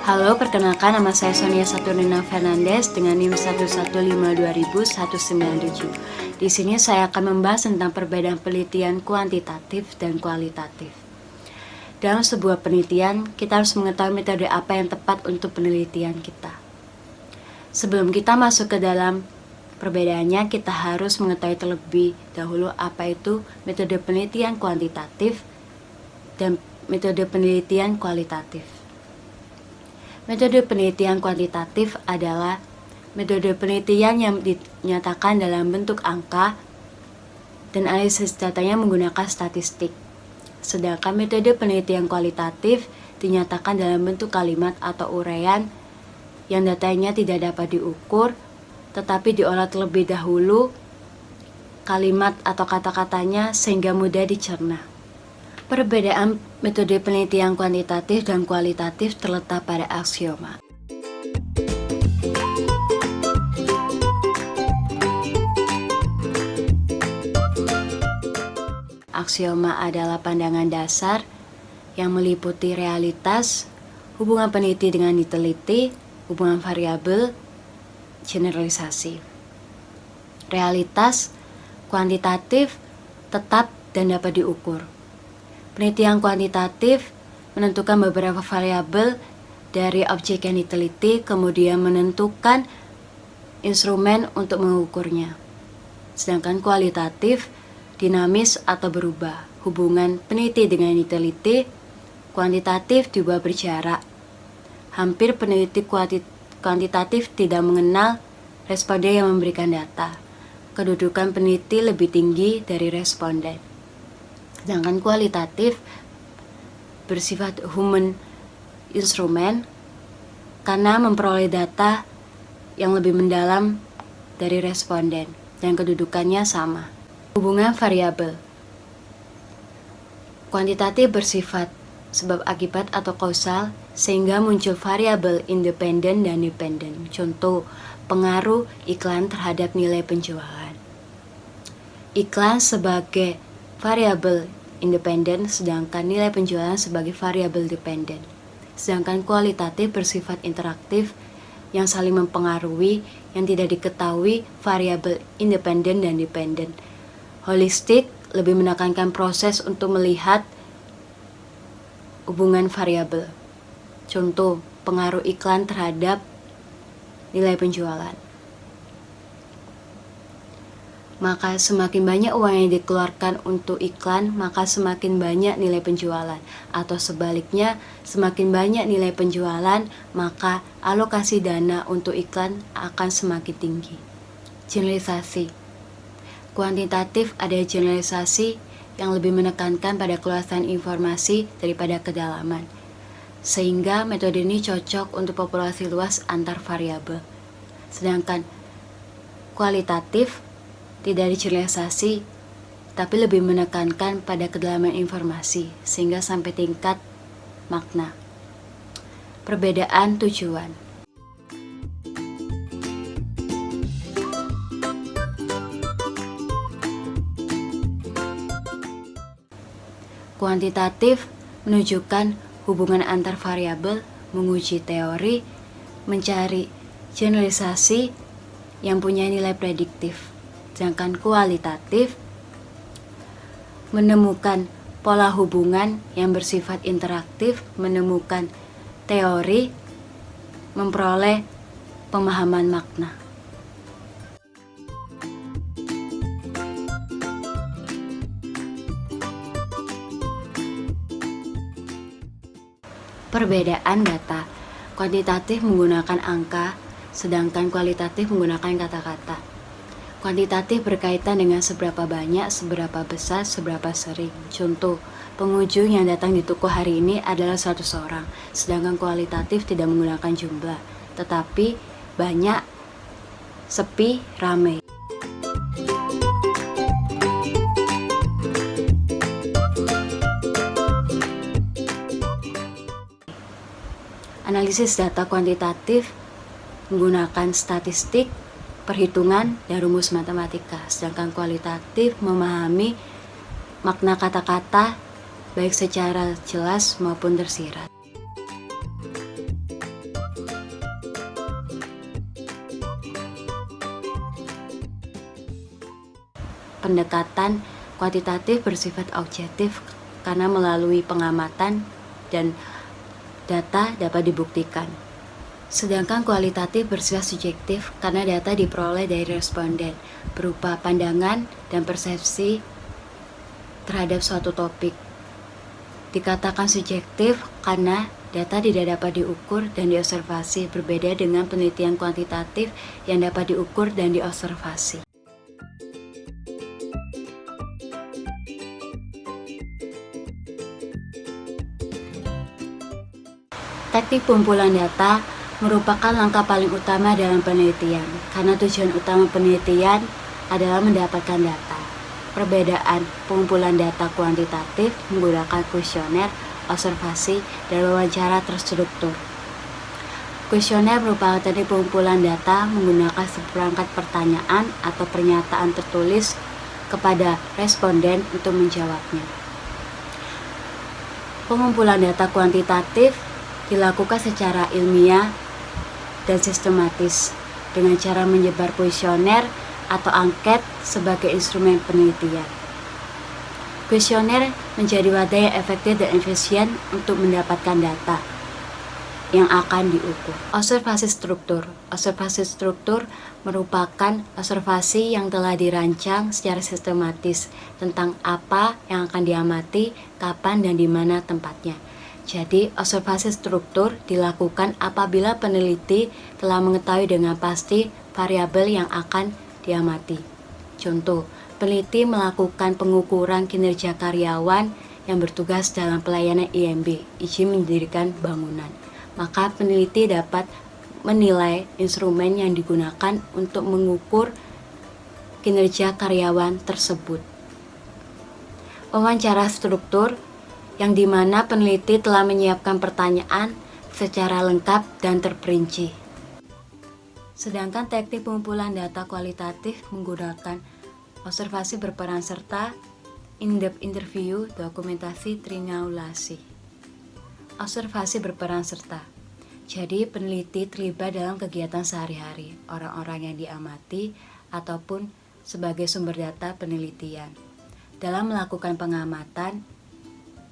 Halo, perkenalkan nama saya Sonia Saturnina Fernandes dengan NIM 115200197. Di sini saya akan membahas tentang perbedaan penelitian kuantitatif dan kualitatif. Dalam sebuah penelitian, kita harus mengetahui metode apa yang tepat untuk penelitian kita. Sebelum kita masuk ke dalam perbedaannya, kita harus mengetahui terlebih dahulu apa itu metode penelitian kuantitatif dan metode penelitian kualitatif. Metode penelitian kuantitatif adalah metode penelitian yang dinyatakan dalam bentuk angka dan analisis datanya menggunakan statistik. Sedangkan metode penelitian kualitatif dinyatakan dalam bentuk kalimat atau uraian yang datanya tidak dapat diukur, tetapi diolah terlebih dahulu kalimat atau kata-katanya sehingga mudah dicerna. Perbedaan metode penelitian kuantitatif dan kualitatif terletak pada aksioma. Aksioma adalah pandangan dasar yang meliputi realitas, hubungan peneliti dengan diteliti, hubungan variabel, generalisasi. Realitas kuantitatif tetap dan dapat diukur. Penelitian kuantitatif menentukan beberapa variabel dari objek yang diteliti, kemudian menentukan instrumen untuk mengukurnya. Sedangkan kualitatif dinamis atau berubah. Hubungan peneliti dengan diteliti, kuantitatif diubah berjarak. Hampir peneliti kuantitatif tidak mengenal responden yang memberikan data. Kedudukan peneliti lebih tinggi dari responden. Sedangkan kualitatif bersifat human instrument karena memperoleh data yang lebih mendalam dari responden dan kedudukannya sama. Hubungan variabel. Kuantitatif bersifat sebab akibat atau kausal sehingga muncul variabel independen dan dependen. Contoh, pengaruh iklan terhadap nilai penjualan. Iklan sebagai variabel independen, sedangkan nilai penjualan sebagai variabel dependen. Sedangkan kualitatif bersifat interaktif yang saling mempengaruhi, yang tidak diketahui variabel independen dan dependen. Holistik lebih menekankan proses untuk melihat hubungan variabel. Contoh, pengaruh iklan terhadap nilai penjualan. Maka semakin banyak uang yang dikeluarkan untuk iklan, maka semakin banyak nilai penjualan. Atau sebaliknya, semakin banyak nilai penjualan, maka alokasi dana untuk iklan akan semakin tinggi. Generalisasi. Kuantitatif ada generalisasi yang lebih menekankan pada keluasan informasi daripada kedalaman. Sehingga metode ini cocok untuk populasi luas antar variabel. Sedangkan kualitatif tidak digeneralisasi, tapi lebih menekankan pada kedalaman informasi, sehingga sampai tingkat makna. Perbedaan tujuan. Kuantitatif menunjukkan hubungan antar variabel, menguji teori, mencari generalisasi yang punya nilai prediktif. Sedangkan kualitatif menemukan pola hubungan yang bersifat interaktif, menemukan teori, memperoleh pemahaman makna. Perbedaan data. Kuantitatif menggunakan angka, sedangkan kualitatif menggunakan kata-kata. Kuantitatif berkaitan dengan seberapa banyak, seberapa besar, seberapa sering. Contoh, pengunjung yang datang di toko hari ini adalah 100 orang, sedangkan kualitatif tidak menggunakan jumlah, tetapi banyak, sepi, ramai. Analisis data kuantitatif menggunakan statistik, perhitungan, dan rumus matematika, sedangkan kualitatif memahami makna kata-kata baik secara jelas maupun tersirat. Pendekatan kuantitatif bersifat objektif karena melalui pengamatan dan data dapat dibuktikan. Sedangkan kualitatif bersifat subjektif karena data diperoleh dari responden berupa pandangan dan persepsi terhadap suatu topik. Dikatakan subjektif karena data tidak dapat diukur dan diobservasi, berbeda dengan penelitian kuantitatif yang dapat diukur dan diobservasi. Teknik pengumpulan data merupakan langkah paling utama dalam penelitian, karena tujuan utama penelitian adalah mendapatkan data. Perbedaan pengumpulan data kuantitatif menggunakan kuesioner, observasi, dan wawancara terstruktur. Kuesioner merupakan teknik pengumpulan data menggunakan seperangkat pertanyaan atau pernyataan tertulis kepada responden untuk menjawabnya. Pengumpulan data kuantitatif dilakukan secara ilmiah dan sistematis dengan cara menyebar kuesioner atau angket sebagai instrumen penelitian. Kuesioner menjadi wadah yang efektif dan efisien untuk mendapatkan data yang akan diukur. Observasi struktur. Observasi struktur merupakan observasi yang telah dirancang secara sistematis tentang apa yang akan diamati, kapan dan di mana tempatnya. Jadi, observasi struktur dilakukan apabila peneliti telah mengetahui dengan pasti variabel yang akan diamati. Contoh, peneliti melakukan pengukuran kinerja karyawan yang bertugas dalam pelayanan IMB, izin mendirikan bangunan. Maka peneliti dapat menilai instrumen yang digunakan untuk mengukur kinerja karyawan tersebut. Wawancara struktur yang dimana peneliti telah menyiapkan pertanyaan secara lengkap dan terperinci. Sedangkan teknik pengumpulan data kualitatif menggunakan observasi berperan serta, in-depth interview, dokumentasi, triangulasi. Observasi berperan serta. Jadi peneliti terlibat dalam kegiatan sehari-hari, orang-orang yang diamati ataupun sebagai sumber data penelitian. Dalam melakukan pengamatan,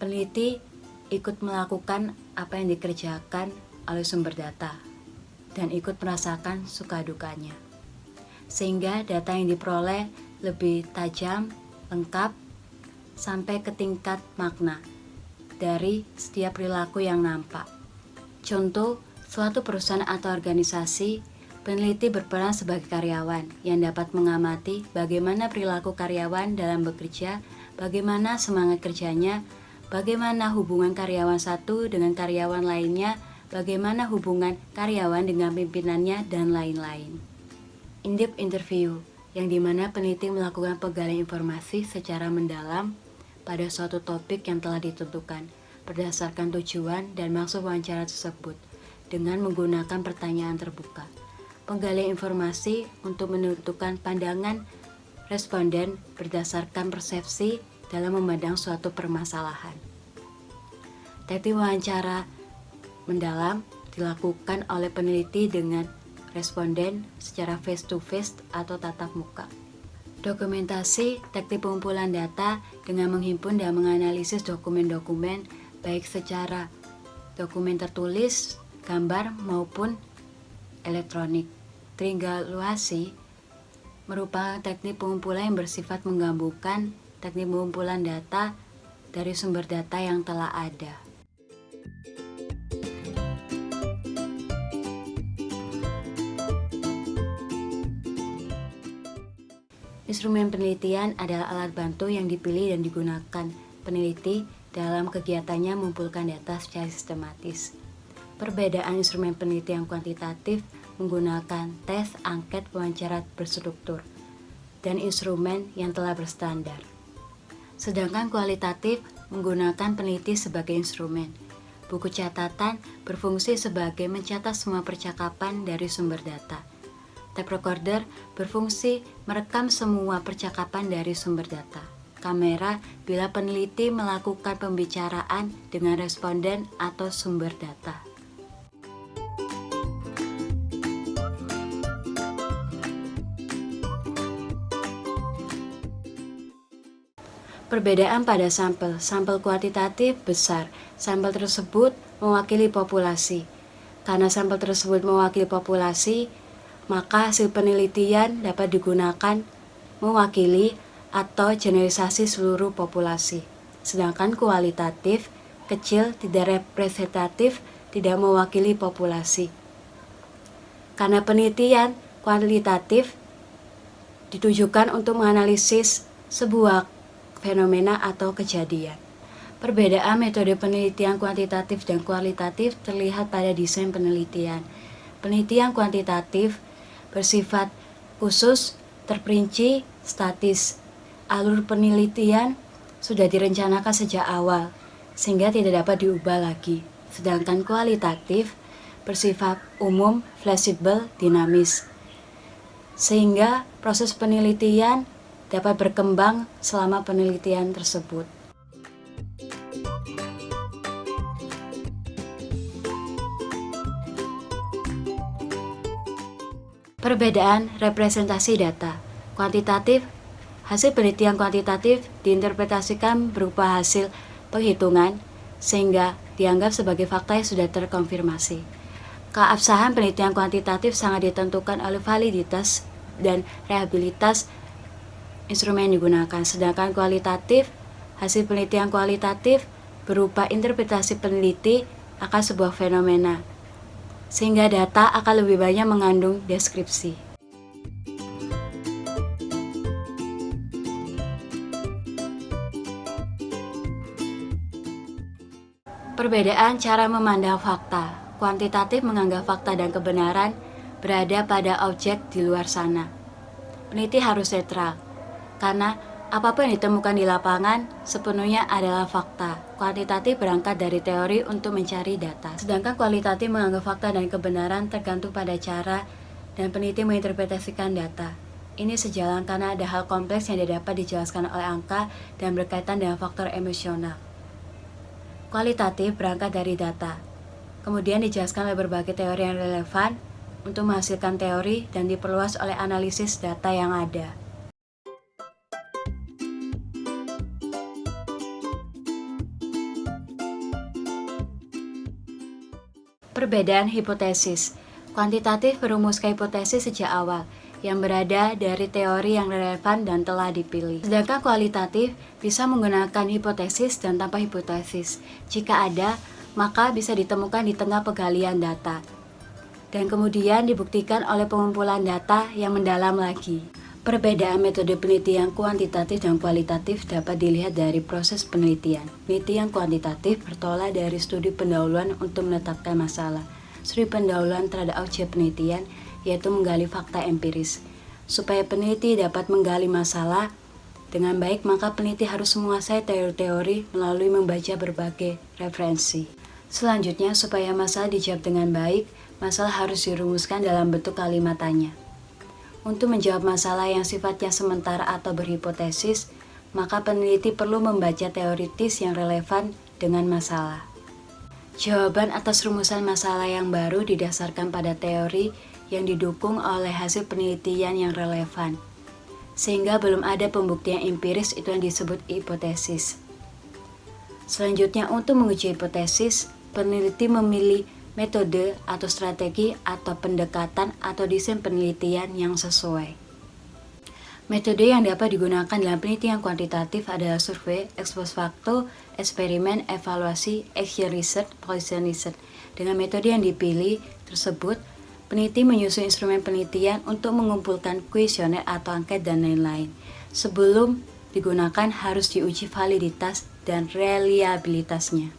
peneliti ikut melakukan apa yang dikerjakan oleh sumber data dan ikut merasakan suka dukanya. Sehingga data yang diperoleh lebih tajam, lengkap, sampai ke tingkat makna dari setiap perilaku yang nampak. Contoh, suatu perusahaan atau organisasi, peneliti berperan sebagai karyawan yang dapat mengamati bagaimana perilaku karyawan dalam bekerja, bagaimana semangat kerjanya, bagaimana hubungan karyawan satu dengan karyawan lainnya, bagaimana hubungan karyawan dengan pimpinannya, dan lain-lain. In-depth interview, yang dimana peneliti melakukan penggalian informasi secara mendalam pada suatu topik yang telah ditentukan, berdasarkan tujuan dan maksud wawancara tersebut, dengan menggunakan pertanyaan terbuka. Penggalian informasi untuk menentukan pandangan responden berdasarkan persepsi dalam memandang suatu permasalahan. Teknik wawancara mendalam dilakukan oleh peneliti dengan responden secara face-to-face atau tatap muka. Dokumentasi teknik pengumpulan data dengan menghimpun dan menganalisis dokumen-dokumen baik secara dokumen tertulis, gambar maupun elektronik. Triangulasi merupakan teknik pengumpulan yang bersifat menggabungkan teknik pengumpulan data dari sumber data yang telah ada. Instrumen penelitian adalah alat bantu yang dipilih dan digunakan peneliti dalam kegiatannya mengumpulkan data secara sistematis. Perbedaan instrumen penelitian kuantitatif menggunakan tes, angket, wawancara berstruktur, dan instrumen yang telah berstandar. Sedangkan kualitatif menggunakan peneliti sebagai instrumen. Buku catatan berfungsi sebagai mencatat semua percakapan dari sumber data. Tape recorder berfungsi merekam semua percakapan dari sumber data. Kamera bila peneliti melakukan pembicaraan dengan responden atau sumber data. Perbedaan pada sampel. Sampel kuantitatif besar. Sampel tersebut mewakili populasi. Karena sampel tersebut mewakili populasi, maka hasil penelitian dapat digunakan mewakili atau generalisasi seluruh populasi. Sedangkan kualitatif kecil, tidak representatif, tidak mewakili populasi. Karena penelitian kualitatif ditujukan untuk menganalisis sebuah fenomena atau kejadian. Perbedaan metode penelitian kuantitatif dan kualitatif terlihat pada desain penelitian. Penelitian kuantitatif bersifat khusus, terperinci, statis. Alur penelitian sudah direncanakan sejak awal, sehingga tidak dapat diubah lagi. Sedangkan kualitatif bersifat umum, fleksibel, dinamis, sehingga proses penelitian dapat berkembang selama penelitian tersebut. Perbedaan representasi data. Kuantitatif, hasil penelitian kuantitatif diinterpretasikan berupa hasil penghitungan sehingga dianggap sebagai fakta yang sudah terkonfirmasi. Keabsahan penelitian kuantitatif sangat ditentukan oleh validitas dan reliabilitas instrumen yang digunakan, sedangkan kualitatif, hasil penelitian kualitatif berupa interpretasi peneliti akan sebuah fenomena, sehingga data akan lebih banyak mengandung deskripsi. Perbedaan cara memandang fakta. Kuantitatif menganggap fakta dan kebenaran berada pada objek di luar sana. Peneliti harus netral, karena apapun yang ditemukan di lapangan sepenuhnya adalah fakta. Kuantitatif berangkat dari teori untuk mencari data. Sedangkan kualitatif menganggap fakta dan kebenaran tergantung pada cara dan peneliti menginterpretasikan data. Ini sejalan karena ada hal kompleks yang tidak dapat dijelaskan oleh angka dan berkaitan dengan faktor emosional. Kualitatif berangkat dari data, kemudian dijelaskan oleh berbagai teori yang relevan untuk menghasilkan teori dan diperluas oleh analisis data yang ada. Perbedaan hipotesis. Kuantitatif merumuskan hipotesis sejak awal yang berada dari teori yang relevan dan telah dipilih. Sedangkan kualitatif bisa menggunakan hipotesis dan tanpa hipotesis. Jika ada, maka bisa ditemukan di tengah penggalian data dan kemudian dibuktikan oleh pengumpulan data yang mendalam lagi. Perbedaan metode penelitian kuantitatif dan kualitatif dapat dilihat dari proses penelitian. Penelitian kuantitatif bertolak dari studi pendahuluan untuk menetapkan masalah. Studi pendahuluan terhadap objek penelitian yaitu menggali fakta empiris. Supaya peneliti dapat menggali masalah dengan baik, maka peneliti harus menguasai teori-teori melalui membaca berbagai referensi. Selanjutnya, supaya masalah dijawab dengan baik, masalah harus dirumuskan dalam bentuk kalimat tanya. Untuk menjawab masalah yang sifatnya sementara atau berhipotesis, maka peneliti perlu membaca teoritis yang relevan dengan masalah. Jawaban atas rumusan masalah yang baru didasarkan pada teori yang didukung oleh hasil penelitian yang relevan, sehingga belum ada pembuktian empiris, itu yang disebut hipotesis. Selanjutnya, untuk menguji hipotesis, peneliti memilih metode atau strategi atau pendekatan atau desain penelitian yang sesuai. Metode yang dapat digunakan dalam penelitian kuantitatif adalah survei, ex post facto, eksperimen, evaluasi, action research, position research. Dengan metode yang dipilih tersebut, Peneliti menyusun instrumen penelitian untuk mengumpulkan kuesioner atau angket dan lain-lain. Sebelum digunakan harus diuji validitas dan reliabilitasnya.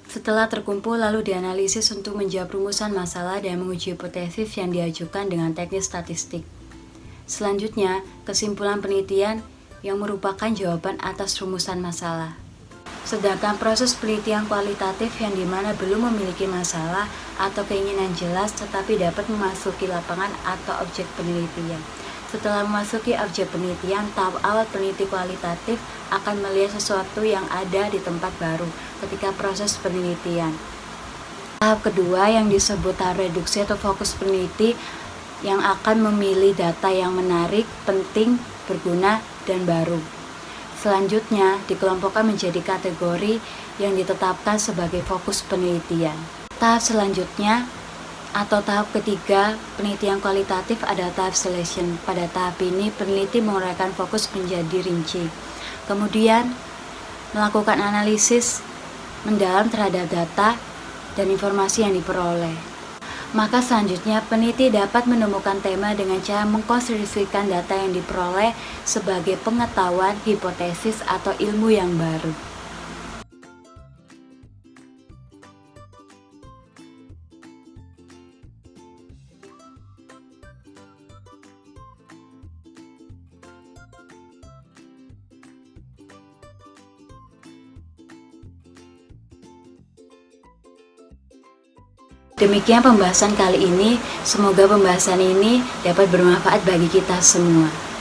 Setelah terkumpul lalu dianalisis untuk menjawab rumusan masalah dan menguji hipotesis yang diajukan dengan teknik statistik. Selanjutnya, kesimpulan penelitian yang merupakan jawaban atas rumusan masalah. Sedangkan proses penelitian kualitatif yang dimana belum memiliki masalah atau keinginan jelas tetapi dapat memasuki lapangan atau objek penelitian. Setelah memasuki objek penelitian, tahap awal peneliti kualitatif akan melihat sesuatu yang ada di tempat baru ketika proses penelitian. Tahap kedua yang disebut tahap reduksi atau fokus peneliti yang akan memilih data yang menarik, penting, berguna, dan baru. Selanjutnya, dikelompokkan menjadi kategori yang ditetapkan sebagai fokus penelitian. Tahap selanjutnya atau tahap ketiga penelitian kualitatif adalah tahap selection. Pada tahap ini, peneliti menguraikan fokus menjadi rinci. Kemudian, melakukan analisis mendalam terhadap data dan informasi yang diperoleh. Maka selanjutnya peneliti dapat menemukan tema dengan cara mengkonstruksikan data yang diperoleh sebagai pengetahuan, hipotesis, atau ilmu yang baru. Demikian pembahasan kali ini, semoga pembahasan ini dapat bermanfaat bagi kita semua.